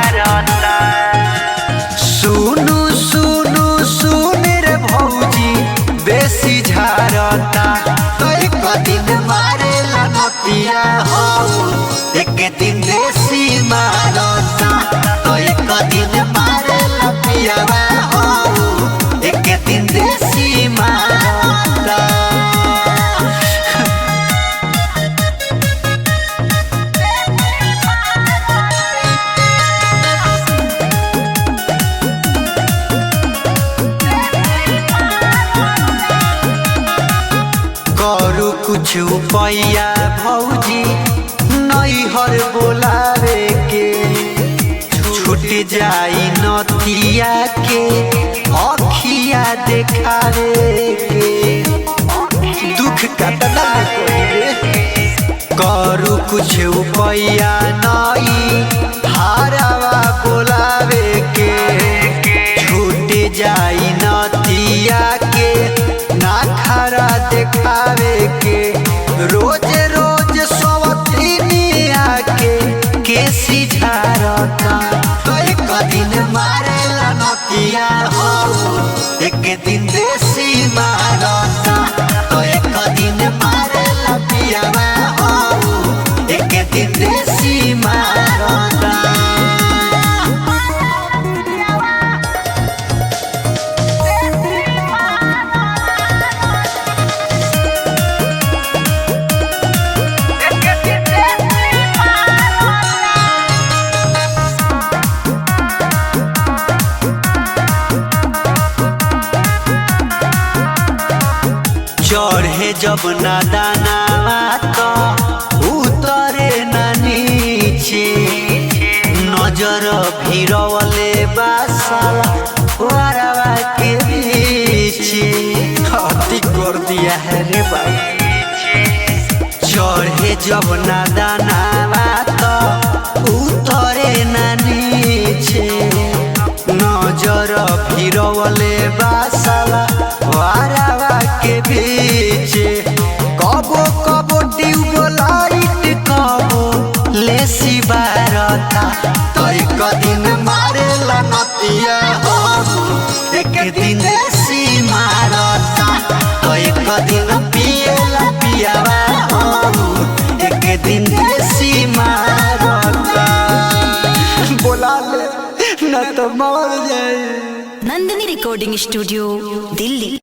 मारता। सुनु सुनु सुन रे भौजी बेसी झारता। तो एक दिन मारेला नतिया हो, एक दिन देसी मारता। तो एक दिन मारेला पियावा हो, एक दिन देसी मारता। करू कुछ उपाया भौजी नैहर बोलावे के, छूट जाई नतिया के अखिया देखावे के। दुख कतना करू कुछ उपाया नई हारावा बोलावे के, छूट जाई नतिया के ना खरा देखावे के। रोज रोज सवतीनिया के केसी झारता। तो एक दिन मारेला नतिया हो, एक दिन देसी मारता। तो एक दिन मारेला पियावा हो, एक दिन देसी मारता। चढ़े जब ना दानावा तो उतरे ना नीचे, नजर भिरवले बासाला वारावा के पीछे। हती कर दिया है रे भाई। चढ़े जब ना दानावा तो उतरे ना नीचे, नजर भिरवले बासाला वारावा के पीछे। कबो कबो ट्यूबलाइट कबो लेसी बारता। तो एक दिन मारेला नतिया हो, एक दिन देसी मारता। तो एक दिन पिएला पियावा हो, एक दिन देसी मारता। बोला ले न तो मर जाए। Nandini recording studio Delhi.